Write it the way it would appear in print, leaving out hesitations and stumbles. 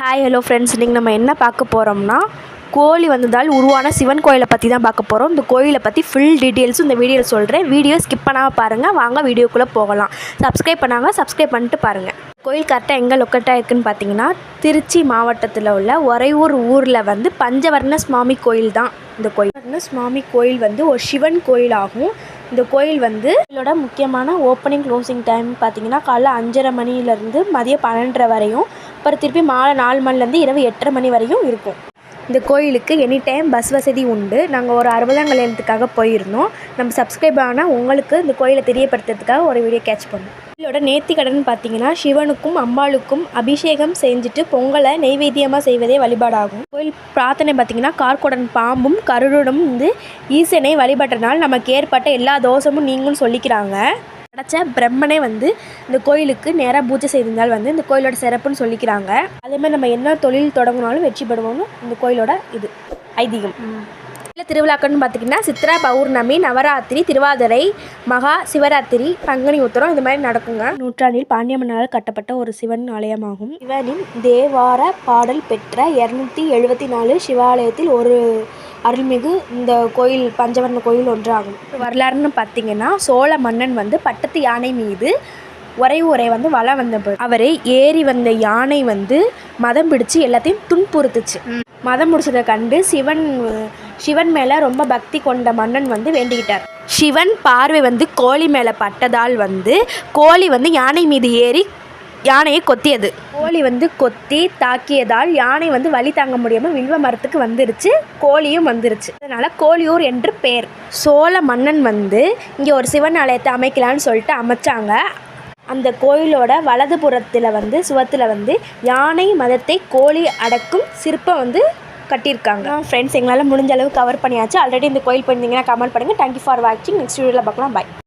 Hi hello friends, இன்றைக்கி நம்ம என்ன பார்க்க போகிறோம்னா கோழி வந்ததால் உருவான சிவன் கோயிலை பற்றி தான் பார்க்க போகிறோம். இந்த கோயிலை பற்றி ஃபுல் டீட்டெயில்ஸும் இந்த வீடியோவில் சொல்கிறேன். வீடியோ ஸ்கிப் பண்ணாமல் பாருங்கள். வாங்க வீடியோக்குள்ளே போகலாம். சப்ஸ்கிரைப் பண்ணாங்க சப்ஸ்கிரைப் பண்ணிட்டு பாருங்கள். கோயில் கரெக்டாக எங்கே லொக்கேட்டாக இருக்குதுன்னு பார்த்தீங்கன்னா, திருச்சி மாவட்டத்தில் உள்ள ஒரையூர் ஊரில் வந்து பஞ்சவர்ண சுவாமி கோயில் தான் இந்த கோயில். சுவாமி கோயில் வந்து ஒரு சிவன் கோயில் ஆகும். இந்த கோயில் வந்து இதோட முக்கியமான ஓப்பனிங் க்ளோசிங் டைம் பார்த்தீங்கன்னா காலைல 5:30 மணிலேருந்து மதியம் 12:30 வரையும், அப்புறம் திருப்பி மாலை 4 மணிலேருந்து இரவு 8:30 மணி வரையும் இருக்கும். இந்த கோயிலுக்கு எனி டைம் பஸ் வசதி உண்டு. நாங்கள் ஒரு 60ஆம் கல்யாணத்துக்காக போயிருந்தோம். நம்ம சப்ஸ்கிரைப் ஆனால் உங்களுக்கு இந்த கோயிலை தெரியப்படுத்துறதுக்காக ஒரு வீடியோ கேட்ச் பண்ணோம். கோயிலோட நேர்த்திக்கடன் பார்த்தீங்கன்னா, சிவனுக்கும் அம்பாளுக்கும் அபிஷேகம் செஞ்சுட்டு பொங்கலை நெய்வேத்தியமாக செய்வதே வழிபாடாகும். கோயில் பிரார்த்தனை பார்த்தீங்கன்னா, கார்கோடன் பாம்பும் கருடனும் வந்து ஈசனை வழிபட்டனால் நமக்கு ஏற்பட்ட எல்லா தோஷமும் நீங்களும் சொல்லிக்கிறாங்க. கிடைச்ச பிரம்மனே வந்து இந்த கோயிலுக்கு நேராக பூஜை செய்திருந்தால் வந்து இந்த கோயிலோட சிறப்புன்னு சொல்லிக்கிறாங்க. அதேமாதிரி நம்ம என்ன தொழில் தொடங்கினாலும் வெற்றி பெறுவோம்னு இந்த கோயிலோட இது ஐதீகம். இல்லை திருவிழாக்கள்னு பார்த்திங்கன்னா, சித்ரா பௌர்ணமி, நவராத்திரி, திருவாதிரை, மகா சிவராத்திரி, பங்குனி உத்திரம் இது மாதிரி நடக்குங்க. நூற்றாண்டில் பாண்டிய மன்னரால் கட்டப்பட்ட ஒரு சிவன் ஆலயமாகும். சிவனின் தேவார பாடல் பெற்ற 274 சிவாலயத்தில் ஒரு அருள்மிகு இந்த கோயில் பஞ்சவர்ண கோயில் ஒன்றாகும். வரலாறுன்னு பார்த்திங்கன்னா, சோழ மன்னன் வந்து பட்டத்து யானை மீது ஒரே வந்து வளம் வந்த அவரை ஏறி வந்த யானை வந்து மதம் பிடிச்சு எல்லாத்தையும் துன்புறுத்துச்சு. மதம் முடிச்சதை கண்டு சிவன் மேலே ரொம்ப பக்தி கொண்ட மன்னன் வந்து வேண்டிக்கிட்டார். சிவன் பார்வை வந்து கோழி மேலே பட்டதால் வந்து கோழி வந்து யானை மீது ஏறி யானையை கொத்தியது. கோழி வந்து கொத்தி தாக்கியதால் யானை வந்து வலி தாங்க முடியாமல் வில்வ மரத்துக்கு வந்துருச்சு. கோழியும் வந்துருச்சு. அதனால் கோழியூர் என்று பெயர். சோழ மன்னன் வந்து இங்கே ஒரு சிவன் ஆலயத்தை அமைக்கலான்னு சொல்லிட்டு அமைச்சாங்க. அந்த கோயிலோட வலதுபுறத்தில் வந்து சுவத்தில் வந்து யானை மதத்தை கோழி அடக்கும் சிற்பம் வந்து கட்டியிருக்காங்க. ஃப்ரெண்ட்ஸ், எங்களால் முடிஞ்ச அளவு கவர் பண்ணியாச்சு. ஆல்ரெடி இந்த கோயில் போயிருந்தீங்கன்னா கமெண்ட் பண்ணுங்கள். தேங்க்யூ ஃபார் வாட்சிங். நெக்ஸ்ட் வீடியோவில் பார்க்கலாம். பாய்.